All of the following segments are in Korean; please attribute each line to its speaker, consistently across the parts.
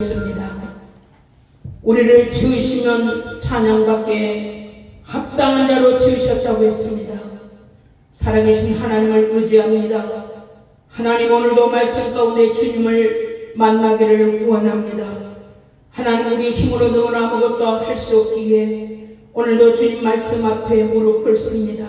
Speaker 1: 있습니다. 우리를 지으시면 찬양받기에 합당한 자로 지으셨다고 했습니다. 살아계신 하나님을 의지합니다. 하나님, 오늘도 말씀 가운데 주님을 만나기를 원합니다. 하나님, 우리 힘으로는 아무것도 할 수 없기에 오늘도 주님 말씀 앞에 무릎 꿇습니다.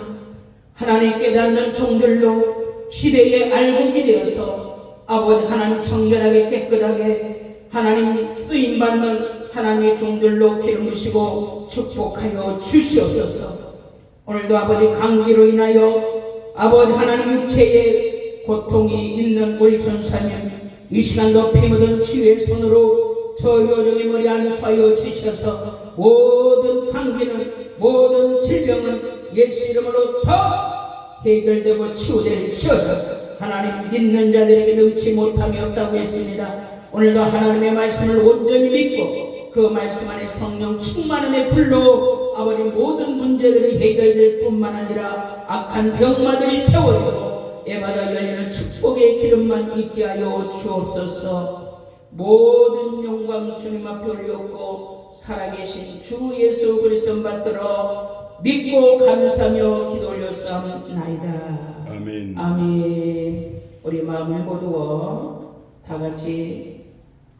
Speaker 1: 하나님, 깨닫는 종들로 시대에 알곡이 되어서 아버지 하나님 정결하게 깨끗하게 하나님 쓰임받는 하나님의 종들로 기름 부으시고 축복하여 주시옵소서. 오늘도 아버지 감기로 인하여 아버지 하나님 육체에 고통이 있는 우리 전사님, 이 시간도 피 묻은 치유의 손으로 저 요정의 머리 안수하여 주셔서 모든 감기는, 모든 질병은 예수 이름으로 더 해결되고 치유될 주셔서 하나님, 믿는 자들에게 능치 못함이 없다고 했습니다. 오늘도 하나님의 말씀을 온전히 믿고 그 말씀 안에 성령 충만함의 불로 아버지 모든 문제들이 해결될 뿐만 아니라 악한 병마들이 태워지고 애마다 열리는 축복의 기름만 있게 하여 주옵소서. 모든 영광 주님 앞에 올렸고 살아계신 주 예수 그리스도 받들어 믿고 감사하며 기도 올렸사옵나이다.
Speaker 2: 아멘.
Speaker 1: 아멘. 우리 마음을 모두어 다같이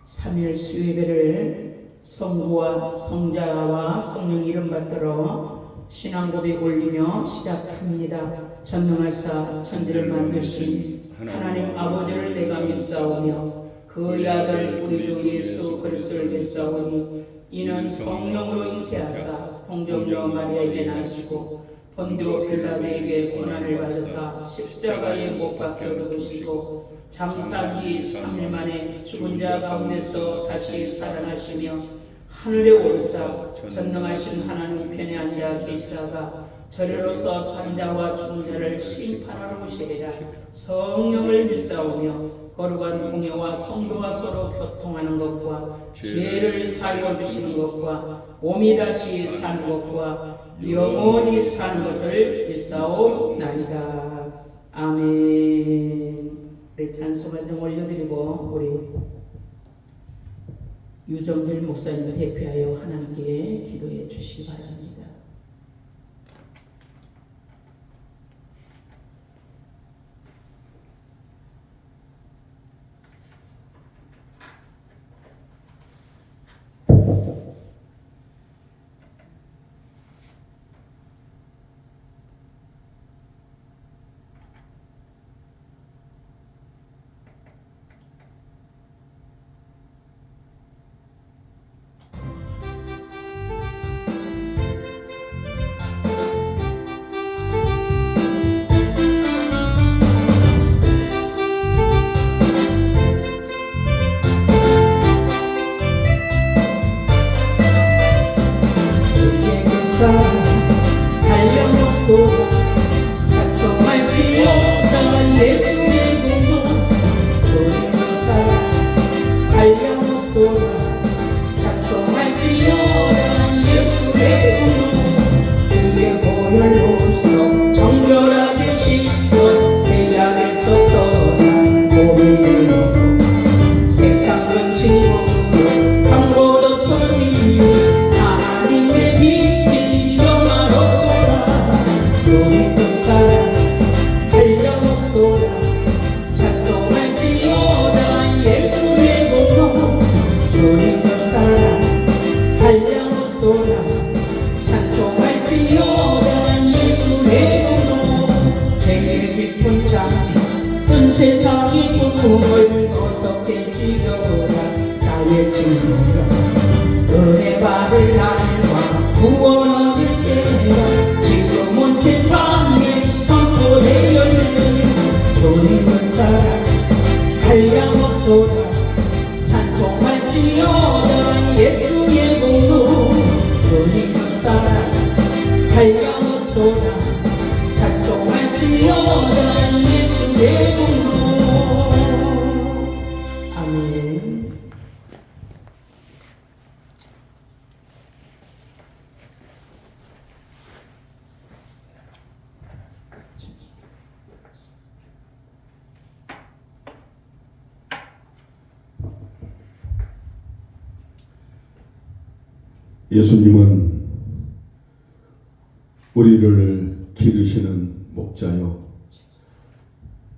Speaker 1: 삼일 수요예배를 성부와 성자와 성령 이름 받들어 신앙고백 올리며 시작합니다. 전능하사 천지를 만드신 하나님 아버지를 내가 믿사오며 그의 아들 우리 주 예수 그리스도를 믿사오니 이는 성령으로 잉태하사 동정녀 마리아에게 나시고 본디오 빌라도에게 고난을 받으사 십자가에 못 박혀 죽으시고 잠산 뒤 3일 만에 죽은 자 가운데서 다시 살아나시며 하늘에 오르사 전능하신 하나님 편에 앉아 계시다가 저리로서 산자와 죽은 자를 심판하러 오시리라. 성령을 믿사오며 거룩한 공예와 성도와 서로 교통하는 것과 죄를 사하여 주시는 것과 몸이 다시 사는 것과 영원히 사는 것을 믿사옵나이다. 아멘. 우리 찬송가 좀 올려드리고 우리 유정길 목사님을 대표하여 하나님께 기도해 주시기 바랍니다. 달려먹고 정말 필요한 예수의 공로 조리는 사랑 달려먹고 정말 필요한 예수의 공로 주의 보혈로서 정결하게 씻어 대약에서 떠난 몸이 되고 세상 근심 없고 방법 없어지니 하나님의 빛이 주님 그 사랑 달려먹도다 찬송할지어다 예수의 공로 주님 그 사랑 달려먹도다 찬송할지어다 예수의 공로 죄의 깊은 잠든 세상이 꿈을 어떻게 지겨라 나의 친구가 은혜 받을 날과 구원 얻을 때가 지금은 세상에 선포되어 있는 주님의 사랑 달려먹도다 찬송할지어다 예수의 공로 주님의 사랑 달려먹도다 찬송할지어다 예수의 공로. 아멘.
Speaker 2: 예수님은 우리를 기르시는 목자요,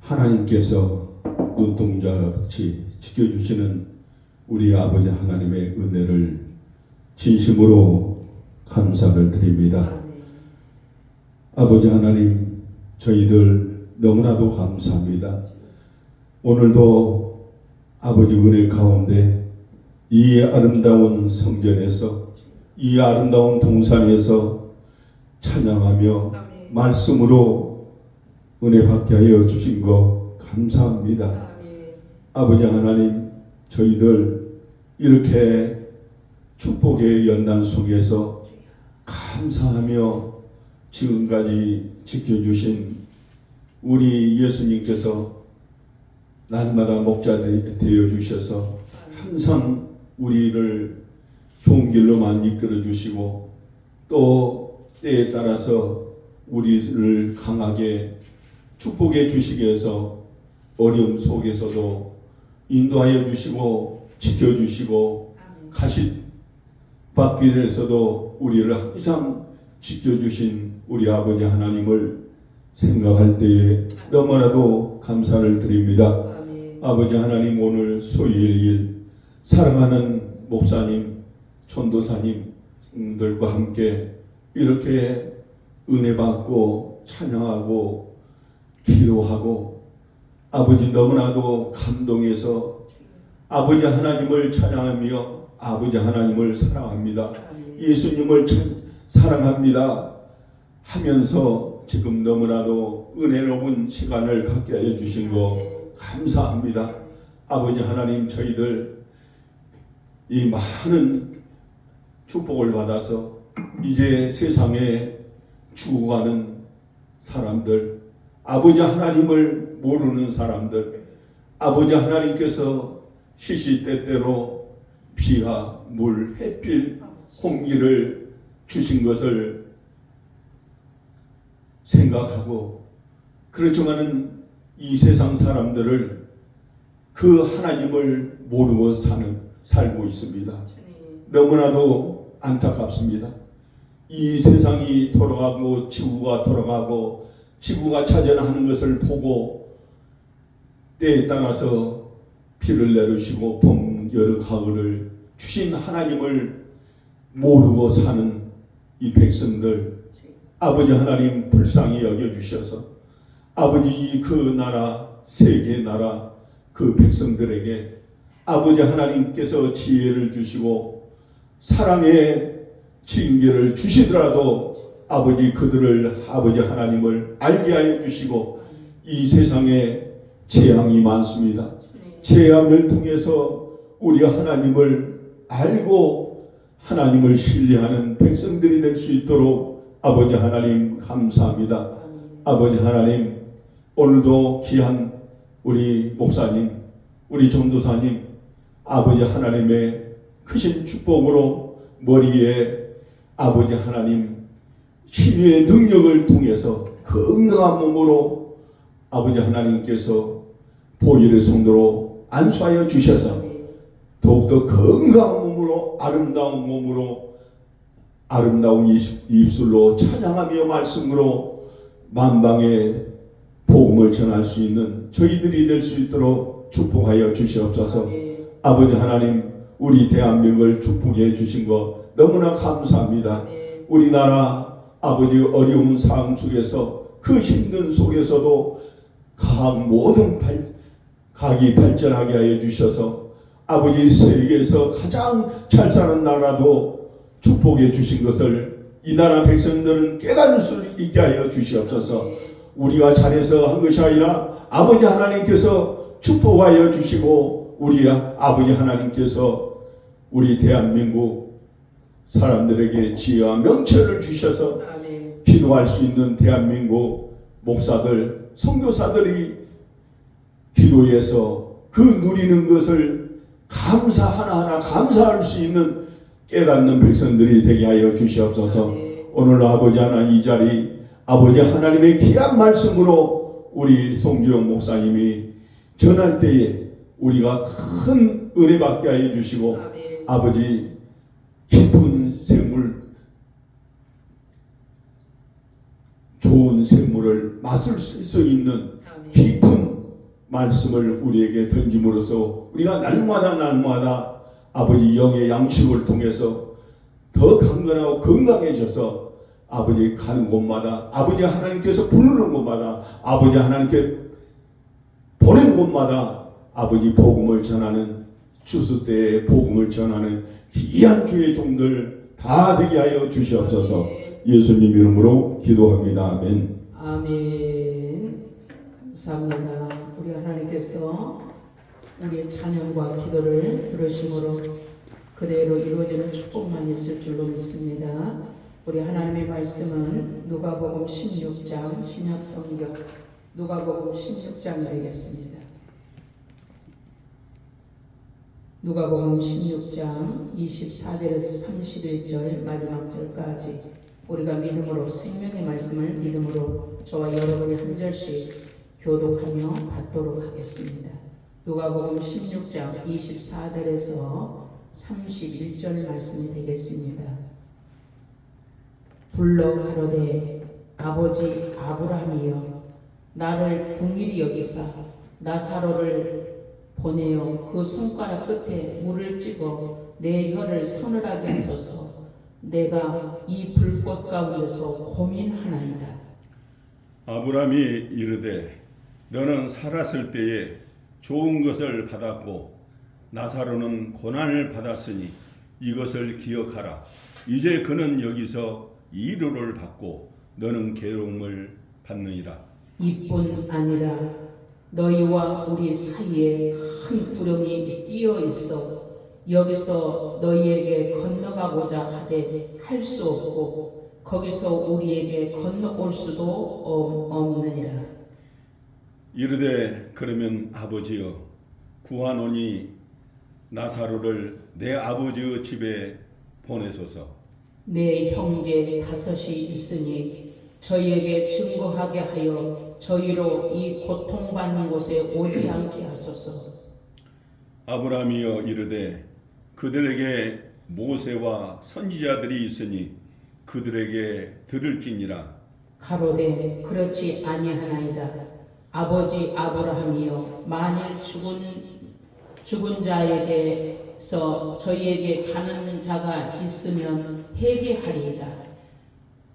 Speaker 2: 하나님께서 눈동자같이 지켜주시는 우리 아버지 하나님의 은혜를 진심으로 감사를 드립니다. 아버지 하나님, 저희들 너무나도 감사합니다. 오늘도 아버지 은혜 가운데 이 아름다운 성전에서, 이 아름다운 동산에서 찬양하며 말씀으로 은혜 받게 하여 주신 거 감사합니다. 아버지 하나님, 저희들 이렇게 축복의 연단 속에서 감사하며 지금까지 지켜주신 우리 예수님께서 날마다 목자 되어 주셔서 항상 우리를 좋은 길로만 이끌어 주시고, 또 때에 따라서 우리를 강하게 축복해 주시기 위해서 어려움 속에서도 인도하여 주시고 지켜주시고, 가시밭길에서도 우리를 항상 지켜주신 우리 아버지 하나님을 생각할 때에 너무나도 감사를 드립니다. 아버지 하나님, 오늘 소일일 사랑하는 목사님, 전도사님들과 함께 이렇게 은혜 받고 찬양하고 기도하고, 아버지 너무나도 감동해서 아버지 하나님을 찬양하며 아버지 하나님을 사랑합니다, 예수님을 사랑합니다 하면서 지금 너무나도 은혜로운 시간을 갖게 해 주신 거 감사합니다. 아버지 하나님, 저희들 이 많은 축복을 받아서 이제 세상에 죽어가는 사람들, 아버지 하나님을 모르는 사람들, 아버지 하나님께서 시시때때로 비와 물, 햇빛, 공기를 주신 것을 생각하고, 그렇지만은 이 세상 사람들을 그 하나님을 모르고 살고 있습니다. 너무나도 안타깝습니다. 이 세상이 돌아가고 지구가 돌아가고 지구가 자전하는 것을 보고 때에 따라서 비를 내리시고 봄, 여름, 가을을 주신 하나님을 모르고 사는 이 백성들, 아버지 하나님 불쌍히 여겨주셔서 아버지 그 나라, 세계 나라 그 백성들에게 아버지 하나님께서 지혜를 주시고 사랑의 징계를 주시더라도 아버지 그들을 아버지 하나님을 알게 하여 주시고, 이 세상에 재앙이 많습니다. 재앙을 통해서 우리 하나님을 알고 하나님을 신뢰하는 백성들이 될 수 있도록 아버지 하나님 감사합니다. 아버지 하나님, 오늘도 귀한 우리 목사님, 우리 전도사님, 아버지 하나님의 크신 축복으로 머리에 아버지 하나님 치유의 능력을 통해서 건강한 몸으로 아버지 하나님께서 보혈의 성도로 안수하여 주셔서 더욱더 건강한 몸으로, 아름다운 몸으로, 아름다운 입술로 찬양하며 말씀으로 만방의 복음을 전할 수 있는 저희들이 될 수 있도록 축복하여 주시옵소서. 아버지 하나님, 우리 대한민국을 축복해 주신 것 너무나 감사합니다. 우리나라 아버지 어려운 상황 속에서, 그 힘든 속에서도 모든 각이 발전하게 하여 주셔서 아버지 세계에서 가장 잘 사는 나라도 축복해 주신 것을 이 나라 백성들은 깨달을 수 있게 하여 주시옵소서. 우리가 잘해서 한 것이 아니라 아버지 하나님께서 축복하여 주시고, 우리 아버지 하나님께서 우리 대한민국 사람들에게 지혜와 명철을 주셔서 기도할 수 있는 대한민국 목사들, 선교사들이 기도해서 그 누리는 것을 하나하나 감사할 수 있는 깨닫는 백성들이 되게 하여 주시옵소서. 오늘 아버지 하나님, 이 자리 아버지 하나님의 귀한 말씀으로 우리 송지영 목사님이 전할 때에 우리가 큰 은혜 받게 하여 주시고, 아버지 깊은 받을 수 있는 깊은 말씀을 우리에게 던짐으로써 우리가 날마다 아버지 영의 양식을 통해서 더 강건하고 건강해져서 아버지 가는 곳마다 아버지 하나님께서 부르는 곳마다 아버지 하나님께 보낸 곳마다 아버지 복음을 전하는 주스때의 복음을 전하는 귀한 주의 종들 다 되게 하여 주시옵소서. 예수님 이름으로 기도합니다. 아멘.
Speaker 1: 아멘. 감사합니다. 우리 하나님께서 우리의 찬양과 기도를 들으심으로 그대로 이루어지는 축복만 있을 줄로 믿습니다. 우리 하나님의 말씀은 누가복음 16장 신약성경 누가복음 16장이 되겠습니다. 누가복음 16장 24절에서 31절 마지막 절까지 우리가 믿음으로 생명의 말씀을 믿음으로 저와 여러분이 한 절씩 교독하며 받도록 하겠습니다. 누가복음 16장 24절에서 31절 말씀이 되겠습니다. 불러 가로되 아버지 아브라함이여 나를 긍휼히 여기사 나사로를 보내어 그 손가락 끝에 물을 찍어 내 혀를 서늘하게 하소서. 내가 이 불꽃 가운데서 고민하나이다.
Speaker 3: 아브라함이 이르되 너는 살았을 때에 좋은 것을 받았고 나사로는 고난을 받았으니 이것을 기억하라. 이제 그는 여기서 이루를 받고 너는 괴로움을 받느니라.
Speaker 1: 이뿐 아니라 너희와 우리 사이에 큰 구름이 띄어 있어 여기서 너희에게 건너가고자 하되 할 수 없고 거기서 우리에게 건너올 수도 없느니라.
Speaker 3: 이르되 그러면 아버지여 구하노니 나사로를 내 아버지의 집에 보내소서.
Speaker 1: 내 형제 5이 있으니 저희에게 증거하게 하여 저희로 이 고통받는 곳에 오지 않게 하소서.
Speaker 3: 아브라함이여 이르되 그들에게 모세와 선지자들이 있으니 그들에게 들을지니라.
Speaker 1: 가로되 그렇지 아니하나이다. 아버지 아브라함이여 만일 죽은 자에게서 저희에게 가는 자가 있으면 회개하리이다.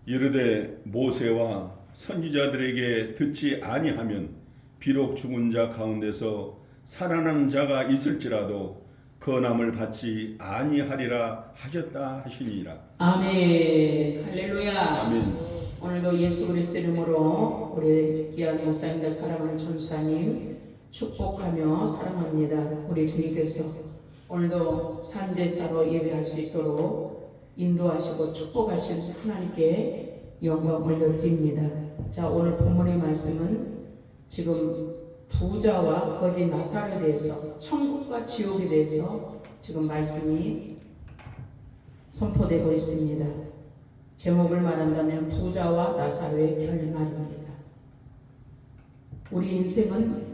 Speaker 3: 이르되 모세와 선지자들에게 듣지 아니하면 비록 죽은 자 가운데서 살아난 자가 있을지라도 건함을 받지 아니하리라 하셨다 하시니라.
Speaker 1: 아멘. 할렐루야.
Speaker 3: 아멘.
Speaker 1: 오늘도 예수 그리스도 이름으로 우리 귀한 목사님과 사랑하는 전사님 축복하며 사랑합니다. 우리 주님께서 오늘도 산제사로 예배할 수 있도록 인도하시고 축복하신 하나님께 영광 올려드립니다. 자, 오늘 본문의 말씀은 지금 부자와 거지 나사로에 대해서 천국과 지옥에 대해서 지금 말씀이 선포되고 있습니다. 제목을 말한다면 부자와 나사로의 결말입니다. 우리 인생은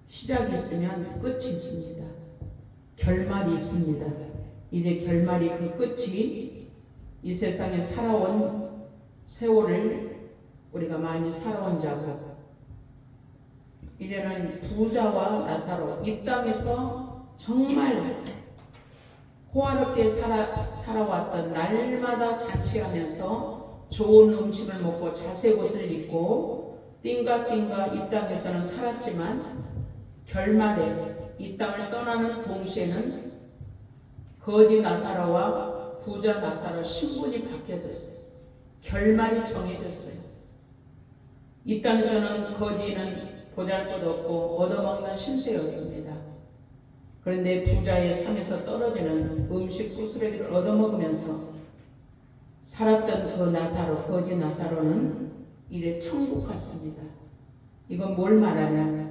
Speaker 1: 시작이 있으면 끝이 있습니다. 결말이 있습니다. 이제 결말이 그 끝이 이 세상에 살아온 세월을 우리가 많이 살아온 자고 이제는 부자와 나사로 이 땅에서 정말 호화롭게 살아왔던 날마다 잔치하면서 좋은 음식을 먹고 자색 옷을 입고 띵가띵가 이 땅에서는 살았지만 결말에 이 땅을 떠나는 동시에는 거지 나사로와 부자 나사로 신분이 바뀌어졌어요. 결말이 정해졌어요. 이 땅에서는 거지는 보잘것없고 얻어먹는 신세였습니다. 그런데 부자의 삶에서 떨어지는 음식 구스레기를 얻어먹으면서 살았던 그 나사로, 거지 나사로는 이제 천국 같습니다. 이건 뭘 말하냐?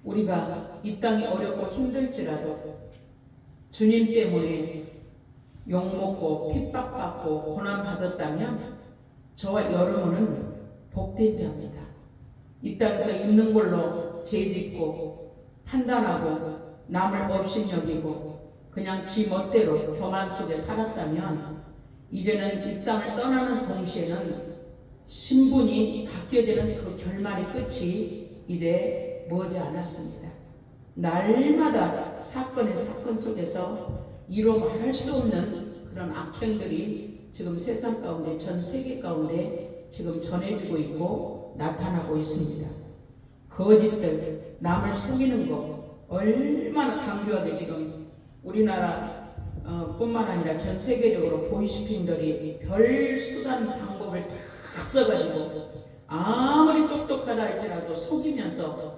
Speaker 1: 우리가 이 땅이 어렵고 힘들지라도 주님 때문에 욕먹고 핍박받고 고난받았다면 저와 여러분은 복된 자입니다. 이 땅에서 있는 걸로 죄짓고 판단하고 남을 업신여기고 그냥 지 멋대로 교만 속에 살았다면 이제는 이 땅을 떠나는 동시에는 신분이 바뀌어지는 그 결말의 끝이 이제 머지 않았습니다. 날마다 사건 속에서 이루 말할 수 없는 그런 악행들이 지금 세상 가운데, 전 세계 가운데 지금 전해지고 있고 나타나고 있습니다. 거짓들, 남을 속이는 거 얼마나 강조하게 지금 우리나라 뿐만 아니라 전 세계적으로 보이스피싱들이 별 수단 방법을 다 써가지고 아무리 똑똑하다 할지라도 속이면서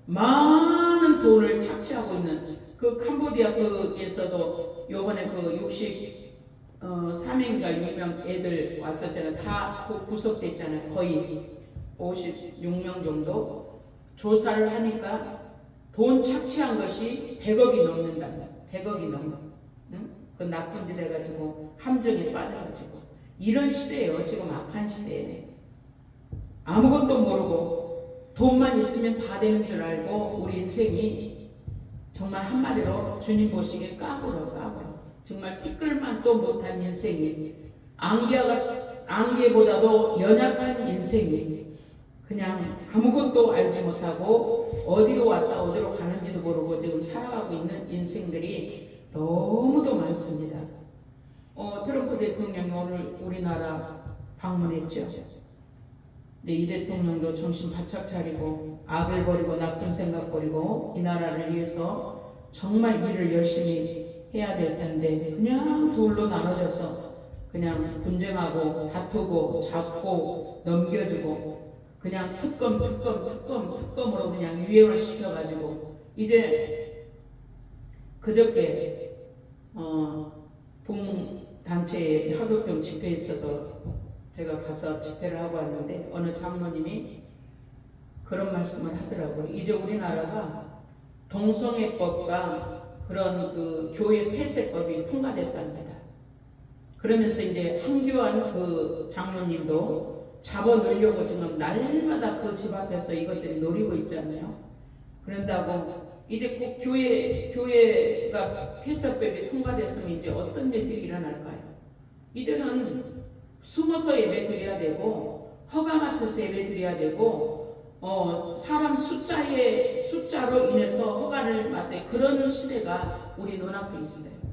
Speaker 1: 많은 돈을 착취하고 있는 그 캄보디아 그에서도 요번에 그 63인가 6명 애들 왔었잖아요. 다 구속됐잖아요. 거의 56명 정도. 조사를 하니까 돈 착취한 것이 100억이 넘는답니다. 100억이 넘어. 응? 그 나쁜 짓 해가지고 함정에 빠져가지고 이런 시대예요. 지금 악한 시대에 아무것도 모르고 돈만 있으면 다 되는 줄 알고 우리 인생이 정말 한마디로 주님 보시기에 까불어. 정말 티끌만 또 못한 인생이 안개보다도 연약한 인생이 그냥 아무것도 알지 못하고 어디로 왔다 어디로 가는지도 모르고 지금 살아가고 있는 인생들이 너무도 많습니다. 트럼프 대통령이 오늘 우리나라 방문했죠. 이 대통령도 정신 바짝 차리고 악을 버리고 나쁜 생각 버리고 이 나라를 위해서 정말 일을 열심히 해야 될 텐데 그냥 둘로 나눠져서 그냥 분쟁하고 다투고 잡고 넘겨주고 그냥 특검으로 그냥 유행을 시켜가지고 이제 그저께 동단체에 하급병 집회에 있어서 제가 가서 집회를 하고 왔는데 어느 장로님이 그런 말씀을 하더라고요. 이제 우리나라가 동성애법과 그런 그 교회 폐쇄법이 통과됐답니다. 그러면서 이제 한교안 그 장로님도 잡아넣으려고 지금 날마다 그 집 앞에서 이것들이 노리고 있잖아요. 그런다고 이제 꼭 교회가 폐쇄법이 통과됐으면 이제 어떤 일들이 일어날까요? 이제는 숨어서 예배 드려야 되고 허가 맡아서 예배 드려야 되고 사람 숫자로 인해서 허가를 맡대 그런 시대가 우리 눈앞에 있어요.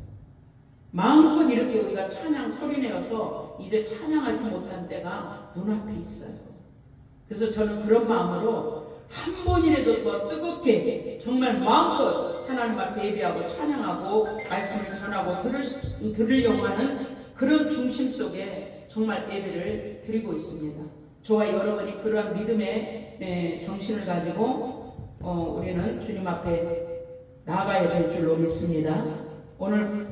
Speaker 1: 마음껏 이렇게 우리가 찬양 소리내어서 이제 찬양하지 못한 때가 눈앞에 있어요. 그래서 저는 그런 마음으로 한 번이라도 더 뜨겁게 정말 마음껏 하나님 앞에 예배하고 찬양하고 말씀을 전하고 들으려고 하는 그런 중심 속에 정말 예배를 드리고 있습니다. 저와 여러분이 그러한 믿음의 정신을 가지고 우리는 주님 앞에 나아가야 될 줄로 믿습니다. 오늘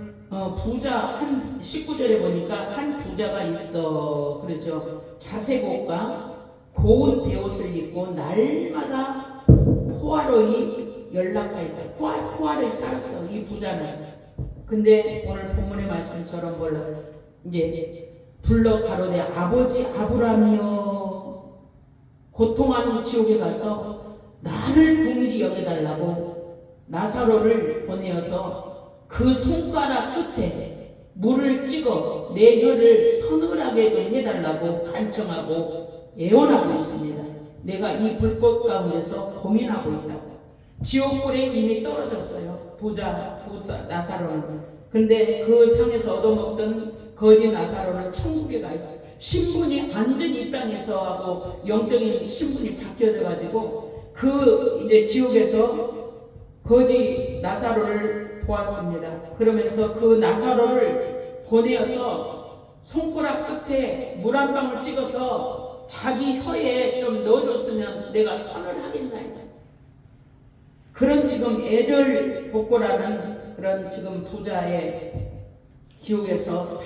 Speaker 1: 부자 한 19절에 보니까 한 부자가 있어 그러죠. 자색옷과 고운 베옷을 입고 날마다 포화로이 연락하였다. 포화로이 살았어 이 부자는. 근데 오늘 본문의 말씀처럼 이제 불러 가로되 아버지 아브라함이여 고통하는 지옥에 가서 나를 긍휼히 여겨달라고 나사로를 보내어서 그 손가락 끝에 물을 찍어 내 혀를 서늘하게 좀 해달라고 간청하고 애원하고 있습니다. 내가 이 불꽃 가운데서 고민하고 있다고. 지옥불에 이미 떨어졌어요. 부자 나사로는. 근데 그 상에서 얻어먹던 거지 나사로는 천국에 가 있어요. 신분이 완전히 이 땅에서 하고 영적인 신분이 바뀌어져 가지고 그 이제 지옥에서 거지 나사로를 보았습니다. 그러면서 그 나사로를 보내어서 손가락 끝에 물 한 방울 찍어서 자기 혀에 좀 넣어줬으면 내가 선을 하겠나이다. 그런 지금 애절 복고라는 그런 지금 부자의 기옥에서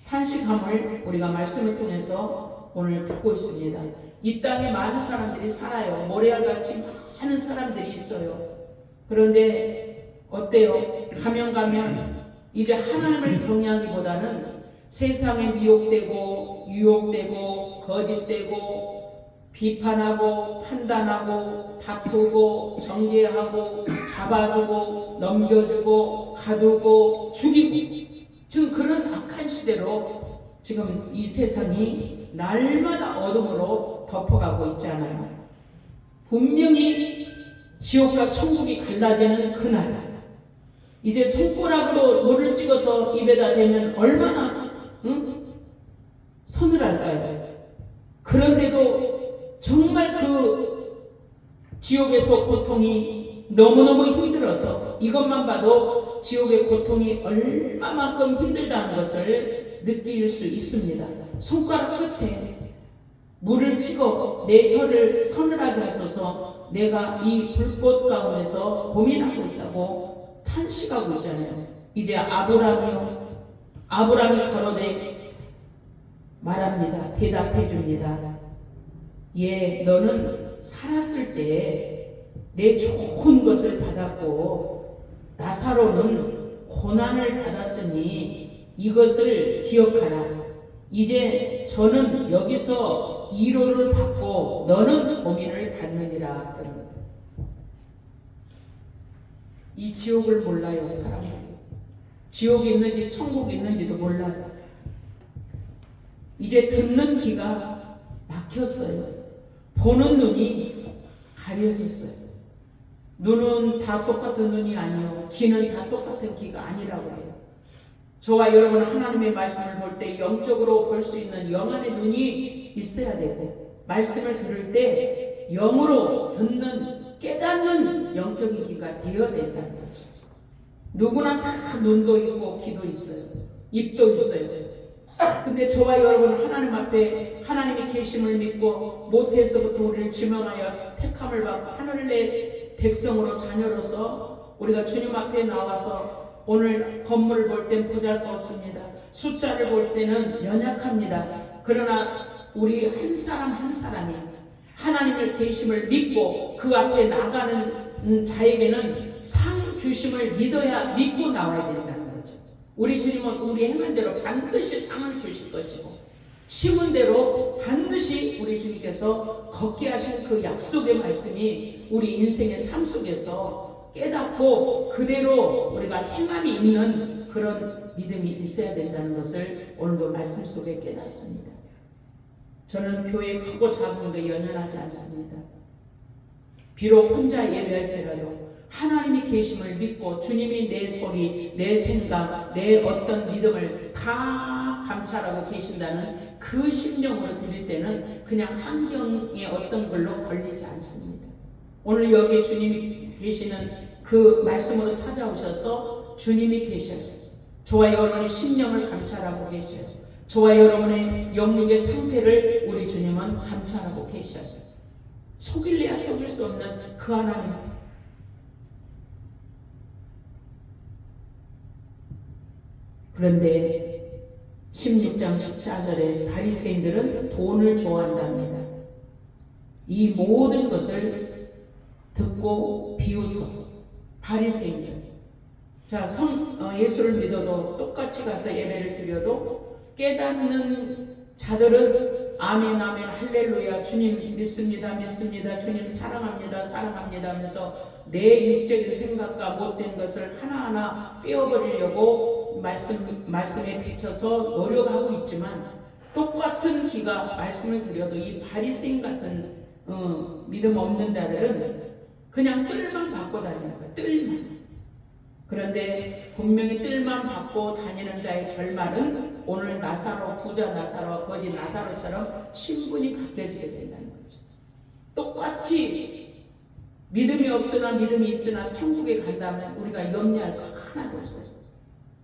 Speaker 1: 탄식함을 우리가 말씀을 통해서 오늘 듣고 있습니다. 이 땅에 많은 사람들이 살아요. 모래알같이 많은 사람들이 있어요. 그런데 어때요? 가면 이제 하나님을 경외하기보다는 세상에 미혹되고 유혹되고 거짓되고 비판하고 판단하고 다투고 정죄하고 잡아주고 넘겨주고 가두고 죽이고 지금 그런 악한 시대로 지금 이 세상이 날마다 어둠으로 덮어가고 있잖아요. 분명히 지옥과 천국이 갈라지는 그날, 이제 손가락으로 물을 찍어서 입에다 대면 얼마나 서늘할까요? 그런데도 정말 그 지옥에서 고통이 너무너무 힘들어서 이것만 봐도 지옥의 고통이 얼마만큼 힘들다는 것을 느낄 수 있습니다. 손가락 끝에 물을 찍어 내 혀를 서늘하게 하소서, 내가 이 불꽃 가운데서 고민하고 있다고 탄식하고 있잖아요. 이제 아브라함이 가로되 말합니다. 대답해 줍니다. 예, 너는 살았을 때에 내 좋은 것을 받았고 나사로는 고난을 받았으니 이것을 기억하라. 이제 저는 여기서 위로를 받고 너는 고민을 받느니라. 그럽니다. 이 지옥을 몰라요, 사람들이. 지옥이 있는지 천국이 있는지도 몰라요. 이제 듣는 귀가 막혔어요. 보는 눈이 가려졌어요. 눈은 다 똑같은 눈이 아니요, 귀는 다 똑같은 귀가 아니라고 해요. 저와 여러분 하나님의 말씀을 볼 때 영적으로 볼 수 있는 영안의 눈이 있어야 되고, 말씀을 들을 때 영으로 듣는 깨닫는 영적인 귀가 되어야 된다는 거죠. 누구나 다 눈도 있고 귀도 있어요. 입도 있어요. 근데 저와 여러분 하나님 앞에 하나님의 계심을 믿고 모태에서부터 우리를 지명하여 택함을 받고 하늘의 백성으로 자녀로서 우리가 주님 앞에 나와서 오늘 건물을 볼 땐 보잘것없습니다. 숫자를 볼 때는 연약합니다. 그러나 우리 한 사람 한 사람이 하나님의 계심을 믿고 그 앞에 나가는 자에게는 상 주심을 믿고 나와야 된다는 거죠. 우리 주님은 우리 행한 대로 반드시 상을 주실 것이고, 심은 대로 반드시 우리 주님께서 걷게 하신 그 약속의 말씀이 우리 인생의 삶 속에서 깨닫고 그대로 우리가 행함이 있는 그런 믿음이 있어야 된다는 것을 오늘도 말씀 속에 깨닫습니다. 저는 교회 크고 작은 데 연연하지 않습니다. 비록 혼자 예배할지라도 하나님이 계심을 믿고 주님이 내 소리, 내 생각, 내 어떤 믿음을 다 감찰하고 계신다는 그 심령으로 드릴 때는 그냥 환경의 어떤 걸로 걸리지 않습니다. 오늘 여기 주님이 계시는 그 말씀으로 찾아오셔서 주님이 계셔요. 저와 여러분의 심령을 감찰하고 계셔요. 저와 여러분의 영육의 상태를 우리 주님은 감찰하고 계셔요. 속일래야 속일 수 없는 그 하나님. 그런데 16장 14절에 바리새인들은 돈을 좋아한답니다. 이 모든 것을 듣고 비웃어서 바리새인들. 자, 예수를 믿어도 똑같이 가서 예배를 드려도 깨닫는 자들은 아멘 아멘 할렐루야 주님 믿습니다 믿습니다 주님 사랑합니다 사랑합니다 하면서 내 육적인 생각과 못된 것을 하나하나 빼어버리려고 말씀에 비춰서 노력하고 있지만, 똑같은 귀가 말씀을 드려도 이 바리새인 같은 믿음 없는 자들은 그냥 뜰만 받고 다니는 거야. 뜰만. 그런데 분명히 뜰만 받고 다니는 자의 결말은 오늘 나사로, 부자 나사로와 거지 나사로처럼 신분이 바뀌어지게 된다는 거죠. 똑같이 믿음이 없으나 믿음이 있으나 천국에 간다면 우리가 염려할 거 하나도 없어요.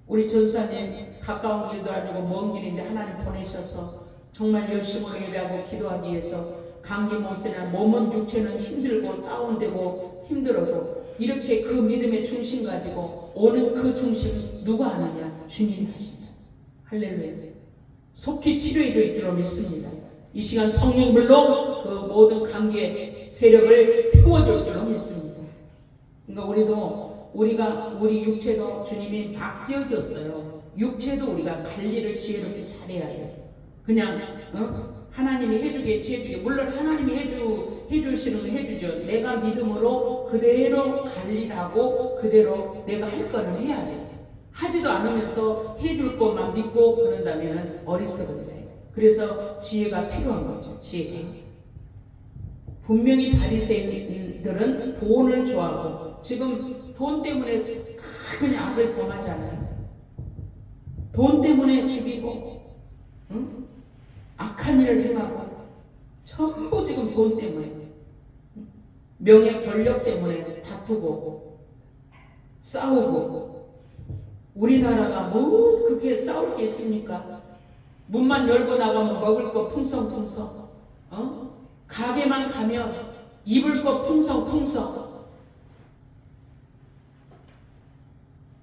Speaker 1: 우리 전사님 가까운 길도 아니고 먼 길인데 하나님 보내셔서 정말 열심으로 예배하고 기도하기 위해서 감기 몸살이나 몸은 육체는 힘들고 다운되고 힘들어도 이렇게 그 믿음의 중심 가지고 오는 그 중심 누가 아느냐? 주님이 하신다. 할렐루야. 속히 치료해 줄 줄로 믿습니다. 이 시간 성령물로 그 모든 감기의 세력을 태워줄 줄로 믿습니다. 그러니까 우리 육체도 주님이 맡겨줬어요. 육체도 우리가 관리를 지혜롭게 잘해야 돼요. 그냥 하나님이 해주게 지혜주게, 물론 하나님이 해주시는 거 해주죠. 내가 믿음으로 그대로 관리를 하고 그대로 내가 할 거는 해야 돼요. 하지도 않으면서 해줄 것만 믿고 그런다면 어리석은 자예요. 그래서 지혜가 필요한 거죠. 지혜가. 분명히 바리새인들은 돈을 좋아하고 지금 돈 때문에 다 그냥 악을 범하잖아요. 돈 때문에 죽이고, 응? 악한 일을 행하고 전부 지금 돈 때문에, 명예 권력 때문에 다투고 싸우고. 우리나라가 뭐 그렇게 싸울 게 있습니까? 문만 열고 나가면 먹을 거 풍성풍성, 가게만 가면 입을 거 풍성풍성.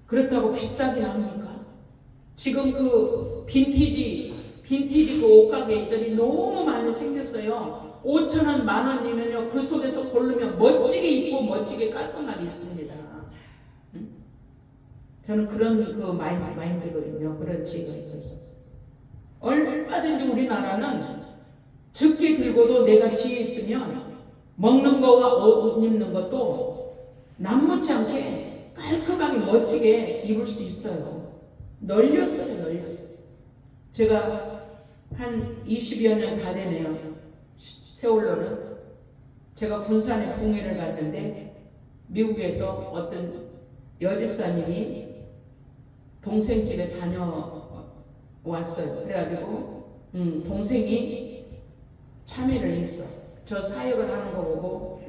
Speaker 1: 그렇다고 비싸게 나옵니까? 지금 그 빈티지 그 옷가게들이 너무 많이 생겼어요. 5,000원, 10,000원이면요 그 속에서 고르면 멋지게 입고 멋지게 깔끔하게 있습니다. 저는 그런 그 마인드거든요. 그런 지혜가 있었어요. 얼마든지 우리나라는 적게 들고도 내가 지혜 있으면 먹는 거와 옷 입는 것도 남무치 않게 깔끔하게 멋지게 입을 수 있어요. 널렸어요. 제가 한 20여 년 다 되네요. 세월로는. 제가 군산에 공회를 갔는데 미국에서 어떤 여집사님이 동생 집에 다녀왔어요. 그래가지고 동생이 참여를 했어. 저 사역을 하는 거 보고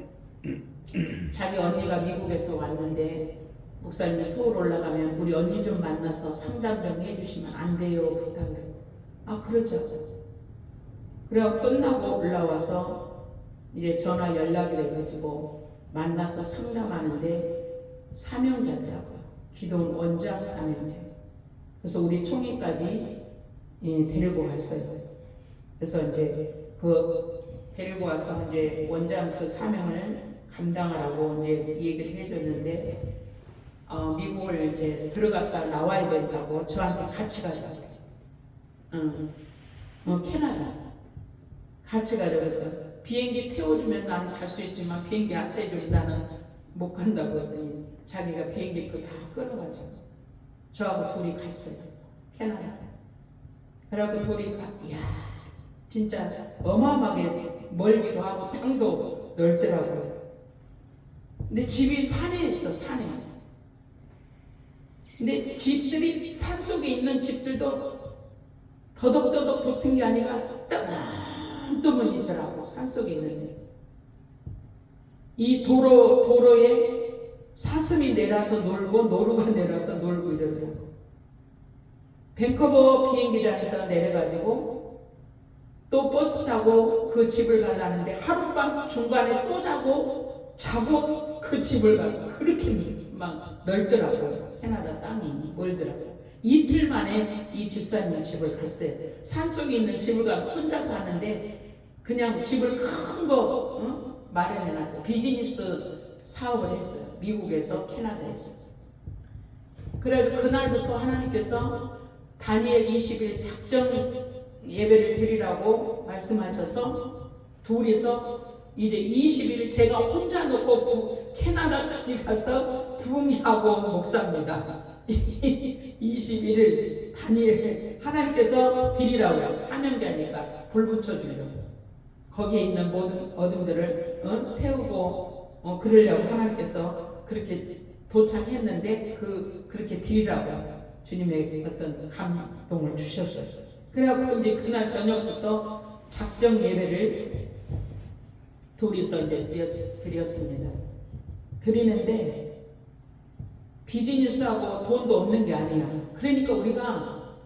Speaker 1: 자기 언니가 미국에서 왔는데 목사님이 서울 올라가면 우리 언니 좀 만나서 상담 좀 해주시면 안 돼요? 부탁을. 아 그러죠. 그래서 끝나고 올라와서 이제 전화 연락이 돼가지고 만나서 상담하는데 사명자더라고요. 기도원 원장 사명자. 그래서 우리 총회까지 데리고 갔어요. 그래서 이제 그 데리고 와서 이제 원장 그 사명을 감당하라고 이제 얘기를 해줬는데 미국을 이제 들어갔다 나와야 된다고 저한테 같이 가자고. 캐나다 같이 가자고 해서 비행기 태워주면 나는 갈 수 있지만 비행기 안 태워주면 나는 못 간다고 했더니 자기가 비행기표 다 끌어가지고 저하고 둘이 갔어요. 캐나다. 그래갖고 둘이 이야 진짜 어마어마하게 멀기도 하고 땅도 넓더라고요. 근데 집이 산에 있어. 산에. 근데 집들이 산속에 있는 집들도 더덕더덕 붙은 게 아니라 뜨문뜨문 있더라고. 산속에 있는데 이 도로에 사슴이 내려서 놀고 노루가 내려서 놀고 이러더라고. 밴쿠버 비행기장에서 내려가지고 또 버스 타고 그 집을 가려는데 하룻밤 중간에 또 자고 그 집을 가서 그렇게 막 넓더라고요. 캐나다 땅이 멀더라고요. 이틀 만에 이 집사님 집을 갔어요. 산속에 있는 집을 가서 혼자 사는데 그냥 집을 큰 거 마련해놨다. 비즈니스 사업을 했어요. 미국에서 캐나다에서. 그래도 그날부터 하나님께서 다니엘 20일 작정 예배를 드리라고 말씀하셔서 둘이서 이제 20일 제가 혼자 놓고 캐나다까지 가서 부흥하고 목사입니다. 21일 다니엘 하나님께서 드리라고요. 사명자니까 불 붙여주려고. 거기에 있는 모든 어둠들을 태우고 그러려고 하나님께서 그렇게 도착했는데 그렇게 드리라고 주님의 어떤 감동을 주셨어요. 그래갖고 이제 그날 저녁부터 작정 예배를 둘이서 이제 드렸습니다. 드리는데 비즈니스하고 돈도 없는 게 아니야. 그러니까 우리가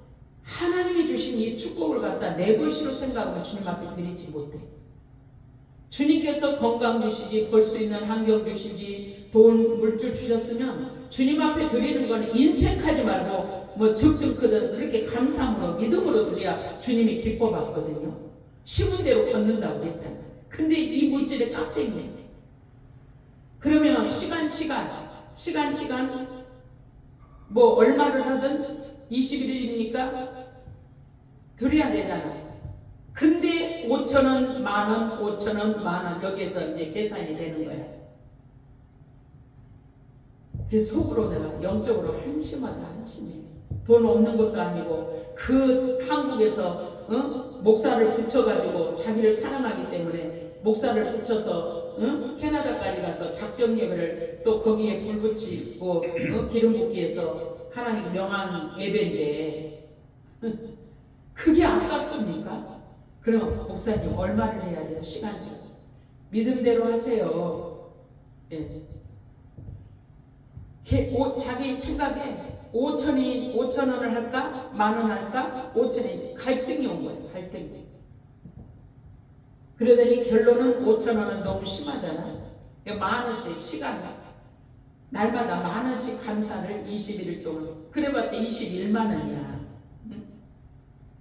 Speaker 1: 하나님이 주신 이 축복을 갖다 내 것으로 생각하면 주님 앞에 드리지 못해. 주님께서 건강 주시지, 벌 수 있는 환경 주시지, 돈, 물질 주셨으면 주님 앞에 드리는 거는 인색하지 말고 뭐 적적거든 그렇게 감사함으로 믿음으로 드려야 주님이 기뻐 받거든요. 심은 대로 걷는다고 그랬잖아요. 근데 이 물질에 깍쟁이네. 그러면 시간 뭐 얼마를 하든 21일이니까 드려야 되잖아. 근데 5,000원, 10,000원, 5,000원, 10,000원 여기에서 이제 계산이 되는 거야. 그래서 속으로 내가 영적으로 한심해. 돈 없는 것도 아니고 그 한국에서 목사를 붙여가지고 자기를 사랑하기 때문에 목사를 붙여서 캐나다까지 가서 작정 예배를 또 거기에 불 붙이고 기름 붓기해서 하나님 명한 예배인데 그게 아깝습니까? 그럼 목사님 얼마를 해야 돼요? 시간적 믿음대로 하세요. 예. 자기 생각에 5,000원을 할까? 10,000원 할까? 5,000원이 갈등이 온 거예요. 갈등이. 그러더니 결론은 5,000원은 너무 심하잖아. 10,000원씩 시간 날마다 10,000원씩 감사를 21일 동안. 그래봤자 21만 원이야.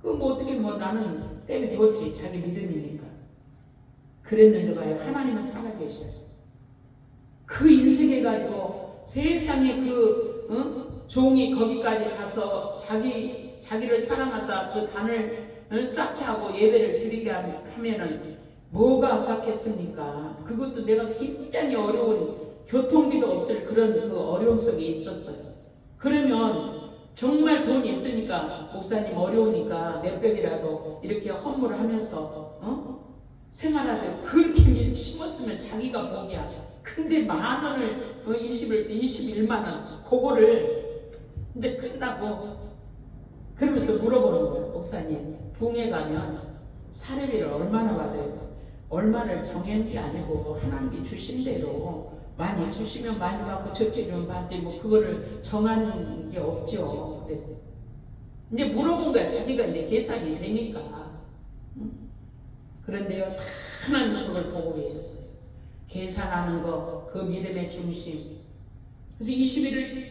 Speaker 1: 그럼 뭐 어떻게 뭐 나는 때문에 줬지. 자기 믿음이니까. 그랬는데 봐요. 하나님은 살아계셔. 그 인생에 가지고 세상에 종이 거기까지 가서 자기를 사랑하사 그 단을 쌓게 하고 예배를 드리게 하면은 뭐가 아깝겠습니까? 그것도 내가 굉장히 어려운 교통비도 없을 그런 그 어려움 속에 있었어요. 그러면 정말 돈이 있으니까 목사님 어려우니까 몇백이라도 이렇게 헌물을 하면서 생활하세요. 그렇게 심었으면 자기가 복이야. 근데 10,000원을 21만 원 그거를 이제 끝나고 그러면서 물어보는 거예요. 목사님 붕에 가면 사례비를 얼마나 받아요? 얼마를 정한 게 아니고 하나님이 주신 대로 많이 주시면 많이 받고 적게 주면 받지 뭐 그거를 정하는 게 없죠. 그래서 이제 물어본 거야. 자기가 이제 계산이 되니까. 그런데요, 다 하나님 그걸 보고 계셨어요. 계산하는 거, 그 믿음의 중심. 그래서 21일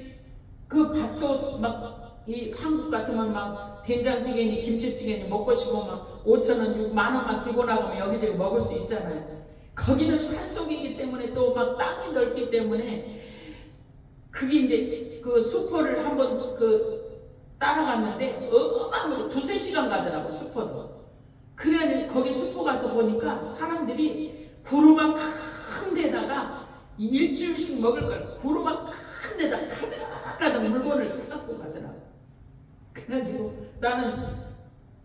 Speaker 1: 그 밥도 막 이 한국 같으면 막 된장찌개니 김치찌개니 먹고 싶으면 막 5,000원, 10,000원만 들고 나가면 여기저기 먹을 수 있잖아요. 거기는 산속이기 때문에 또 막 땅이 넓기 때문에 그게 이제 그 수포를 한번 따라갔는데 어마어마하게 2-3시간 가더라고 수포도. 그래 거기 수포 가서 보니까 사람들이 구루마 큰 데다가 일주일씩 먹을 걸 구루마 큰 데다 가득가득 물건을 사갖고 가더라고. 그래가지고 나는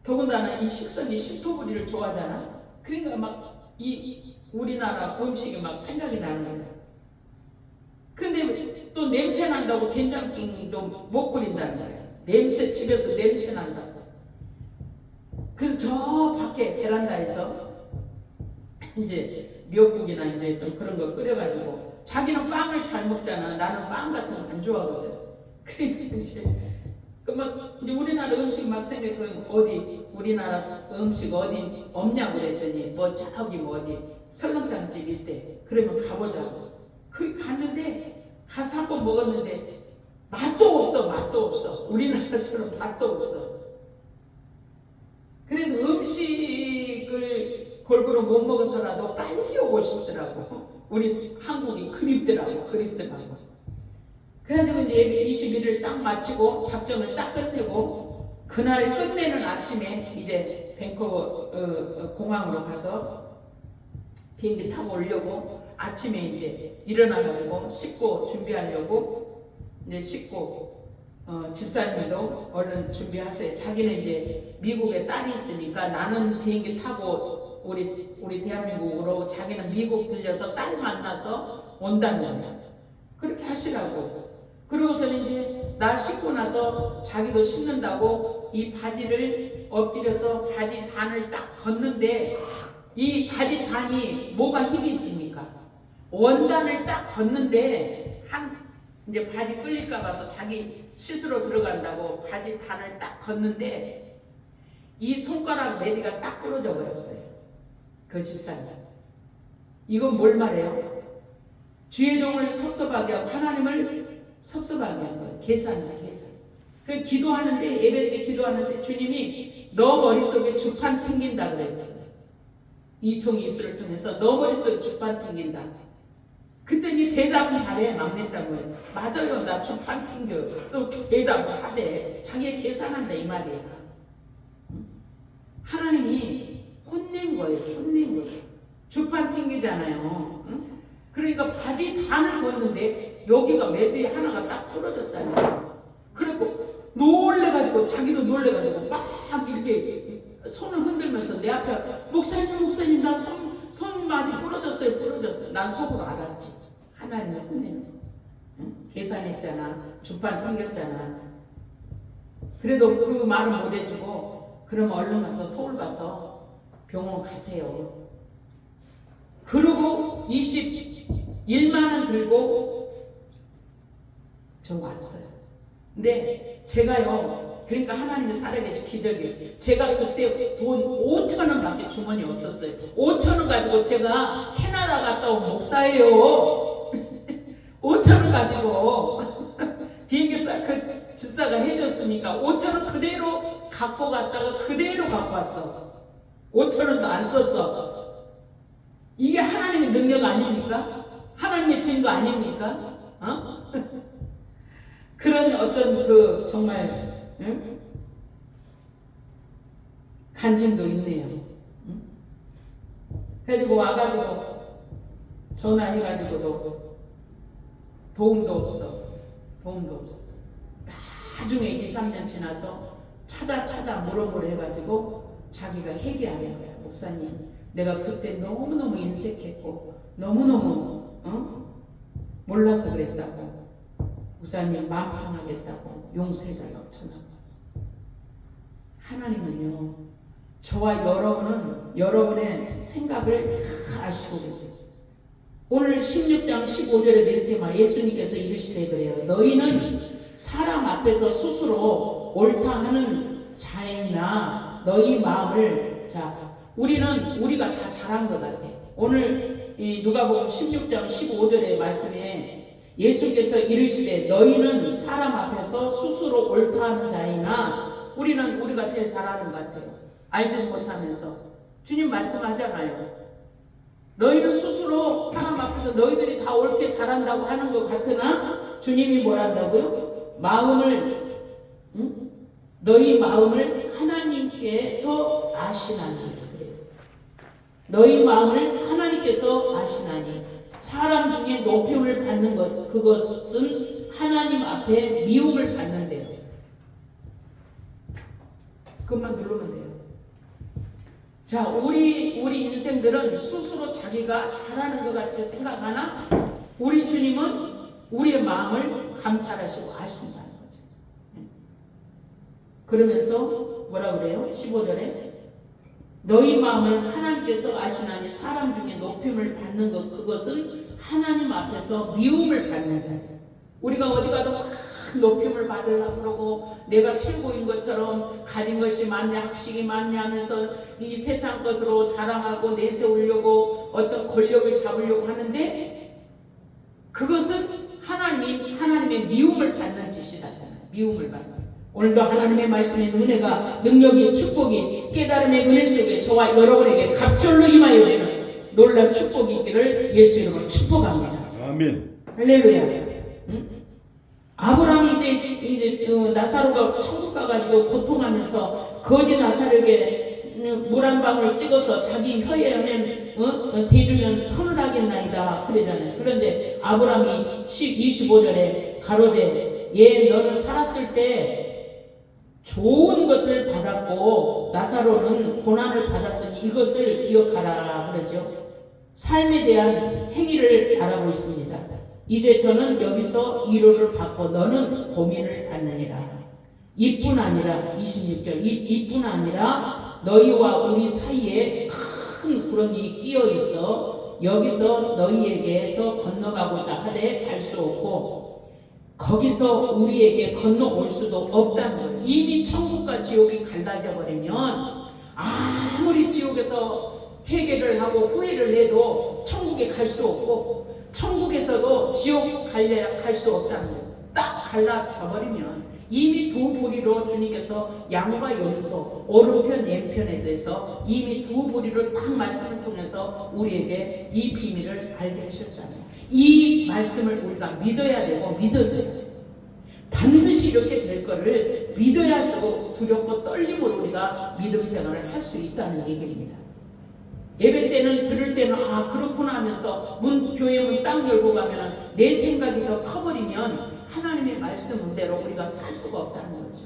Speaker 1: 더군다나 이 식선이 신토부리를 좋아하잖아. 그러니까 막 이 우리나라 음식이 막 생각이 나는 거야. 근데 또 냄새 난다고 된장찌개도 못 끓인다는 거야. 냄새 집에서 냄새 난다고. 그래서 저 밖에 베란다에서 이제 미역국이나 이제 좀 그런 거 끓여가지고 자기는 빵을 잘 먹잖아. 나는 빵 같은 거 안 좋아하거든. 그러니까 이제 이제 우리나라 음식 막 생각하면 어디 우리나라 음식 어디 없냐고 그랬더니 뭐 저기 뭐 어디 설렁탕집 있대. 그러면 가보자고. 거기 갔는데 가서 한번 먹었는데 맛도 없어. 우리나라처럼 맛도 없어. 그래서 음식을 골고루 못 먹어서라도 빨리 오고 싶더라고. 우리 한국이 그립더라고. 그래가지고 이제 21일 딱 마치고 작전을 딱 끝내고 그날 끝내는 아침에 이제 밴쿠버 공항으로 가서 비행기 타고 오려고 아침에 이제 일어나가지고 씻고 준비하려고 이제 씻고 집사님도 얼른 준비하세요. 자기는 이제 미국에 딸이 있으니까 나는 비행기 타고 우리 대한민국으로 자기는 미국 들려서 딸 만나서 온다는 거야. 그렇게 하시라고. 그러고서는 이제 나 씻고 나서 자기도 씻는다고 이 바지를 엎드려서 바지 단을 딱 걷는데 이 바지 단이 뭐가 힘이 있습니까? 원단을 딱 걷는데 이제 바지 끌릴까 봐서 자기 씻으러 들어간다고 바지 단을 딱 걷는데 이 손가락 메디가 딱 부러져 버렸어요. 그 집사님. 이건 뭘 말해요? 주의 종을 섭섭하게 하고 하나님을 섭섭하게 한 거예요. 계산이야. 그 기도하는데 예배 때 기도하는데 주님이 너 머릿속에 주판 튕긴다 그랬어요. 이 종이 입술을 통해서 너 머릿속에 주판 튕긴다. 그랬더니 대답은 잘해. 막냈다고요. 맞아요. 나 주판 튕겨. 또 대답을 하대. 자기가 계산한다 이 말이야. 하나님이 혼낸 거예요. 주판 튕기잖아요. 그러니까 바지 단을 걷는데 여기가 매듭이 하나가 딱 부러졌다는 거예요. 그리고 놀래가지고 자기도 놀래가지고 막 이렇게 손을 흔들면서 내 앞에 목사님 나 손 많이 부러졌어요. 난 속으로 알았지. 하나님을 혼내는 거. 응? 계산했잖아. 주판 생겼잖아. 그래도 그 말은 못 해주고 그럼 얼른 가서 서울 가서 병원 가세요. 그러고 21만 원 들고 저 왔어요. 근데 제가요. 그러니까 하나님의 살아계신 기적이에요. 제가 그때 돈 5천 원밖에 주머니에 없었어요. 5천 원 가지고 제가 캐나다 갔다 온 목사예요. 5천 원 가지고 비행기 그 주사가 해줬으니까 5천 원 그대로 갖고 갔다가 그대로 갖고 왔어. 5천 원도 안 썼어. 이게 하나님의 능력 아닙니까? 하나님의 증거 아닙니까? 그런 어떤 그 정말 응? 간증도 있네요. 응? 그리고 와가지고 전화해가지고도 도움도 없어. 나중에 2, 3년 지나서 찾아 물어보려 해가지고 자기가 회개하는 거야. 목사님, 내가 그때 너무너무 인색했고 너무너무 몰라서 그랬다고. 목사님 마음 상하겠다고 용서해달라고 전화했어. 하나님은요, 저와 여러분의 생각을 다 아시고 계세요. 오늘 16장 15절에 이렇게 말 예수님께서 이르시되 그래요. 너희는 사람 앞에서 스스로 옳다 하는 자이나 너희 마음을 우리가 다 잘한 것 같아. 오늘 이 누가복음 16장 15절의 말씀에 예수께서 이르시되 너희는 사람 앞에서 스스로 옳다 하는 자이나 우리가 제일 잘하는 것 같아요. 알지 못하면서 주님 말씀하잖아요. 너희는 스스로 사람 앞에서 너희들이 다 옳게 잘한다고 하는 것 같으나 주님이 뭐란다고요? 너희 마음을 하나님께서 아시나니. 너희 마음을 하나님께서 아시나니. 사람 중에 높임을 받는 것, 그것은 하나님 앞에 미움을 받는데요. 그것만 누르면 돼요. 자, 우리 인생들은 스스로 자기가 잘하는 것 같이 생각하나 우리 주님은 우리의 마음을 감찰하시고 아신다는 거죠. 그러면서 뭐라 그래요? 15절에 너희 마음을 하나님께서 아시나니 사람 중에 높임을 받는 것 그것은 하나님 앞에서 미움을 받는 자죠. 우리가 어디 가도 높임을 받으려고 그러고 내가 최고인 것처럼 가진 것이 많냐 학식이 많냐 하면서 이 세상 것으로 자랑하고 내세우려고 어떤 권력을 잡으려고 하는데 그것은 하나님의 미움을 받는 짓이라잖아요. 미움을 받는. 오늘도 하나님의 말씀의 은혜가 능력이 축복이 깨달음의 은혜 속에 저와 여러분에게 갑절로 임하여 주는 놀라운 축복이 있기를 예수 이름으로 축복합니다.
Speaker 3: 아멘.
Speaker 1: 할렐루야. 응? 아브라함이 이제 나사로가 천국 가가지고 고통하면서 거지 나사로에게 물 한 방울 찍어서 자기 혀에 대주면 선을 하겠나이다 그러잖아요. 그런데 아브라함이 25절에 가로되 너는 살았을 때 좋은 것을 받았고 나사로는 고난을 받았으니 이것을 기억하라 그러죠. 삶에 대한 행위를 말하고 있습니다. 이제 저는 여기서 위로를 받고 너는 고민을 받느니라. 이뿐 아니라 26절 이뿐 아니라 너희와 우리 사이에 큰 구름이 끼어 있어 여기서 너희에게서 건너가고자 하되 갈 수 없고 거기서 우리에게 건너올 수도 없다는 거예요. 이미 천국과 지옥이 갈라져 버리면 아무리 지옥에서 회개를 하고 후회를 해도 천국에 갈 수 없고 천국에서도 지옥 갈 수 없다는 거예요. 딱 갈라져 버리면 이미 두 부리로 주님께서 양과 염소, 오른편 왼편에 대해서 이미 두 부리로 딱 말씀을 통해서 우리에게 이 비밀을 알게 하셨잖아요. 이 말씀을 우리가 믿어야 되고 믿어줘야 돼요. 반드시 이렇게 될 거를 믿어야 되고 두렵고 떨림으로 우리가 믿음 생활을 할 수 있다는 얘기입니다. 예배 때는 들을 때는 그렇구나 하면서 교회 문 딱 열고 가면 내 생각이 더 커버리면 하나님의 말씀대로 우리가 살 수가 없다는 거죠.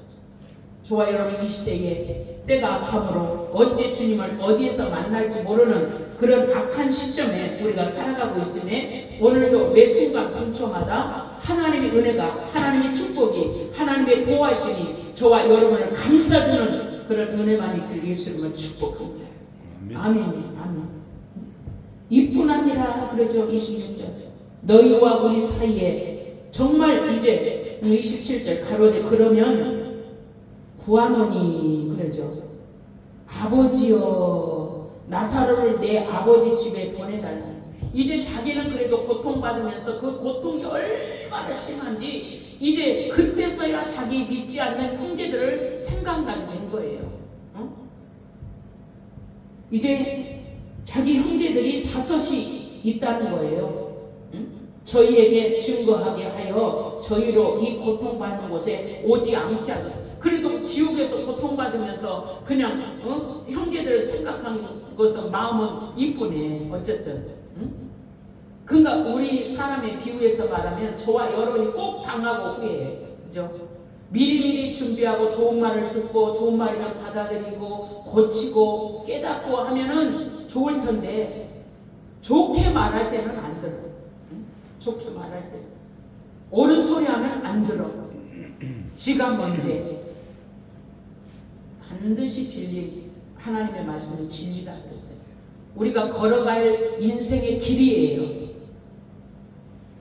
Speaker 1: 저와 여러분 이 시대에 때가 악함으로 언제 주님을 어디에서 만날지 모르는 그런 악한 시점에 우리가 살아가고 있음에 오늘도 매 순간 분초마다 하나님의 은혜가, 하나님의 축복이, 하나님의 보호하심이 저와 여러분을 감싸주는 그런 은혜만이 있길 예수님을 축복합니다. 아멘. 아멘. 이뿐 아니라 그러죠. 26절 너희와 우리 사이에 정말 이제 27절 가로되 그러면 구하노니 그러죠. 아버지여 나사로를 내 아버지 집에 보내달라. 이제 자기는 그래도 고통받으면서 그 고통이 얼마나 심한지 이제 그때서야 자기 믿지 않는 형제들을 생각나게 된 거예요. 이제 자기 형제들이 5이 있다는 거예요. 저희에게 증거하게 하여 저희로 이 고통받는 곳에 오지 않게 하소서. 그래도 지옥에서 고통받으면서 그냥 형제들을 생각하는 것은 마음은 이쁘네. 어쨌든 그러니까 우리 사람의 비유에서 말하면 저와 여러분이 꼭 당하고 후회해요. 그죠? 미리미리 준비하고 좋은 말을 듣고 좋은 말이면 받아들이고 고치고 깨닫고 하면은 좋을 텐데 좋게 말할 때는 안 들어. 좋게 말할 때 옳은 소리 하면 안 들어. 지가 뭔데 반드시 진리 하나님의 말씀은 진리다 그랬어요. 우리가 걸어갈 인생의 길이에요.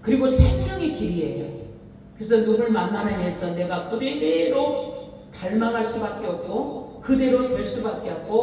Speaker 1: 그리고 생명의 길이에요. 그래서 누굴 만나는 일에서 내가 그대로 닮아갈 수밖에 없고 그대로 될 수밖에 없고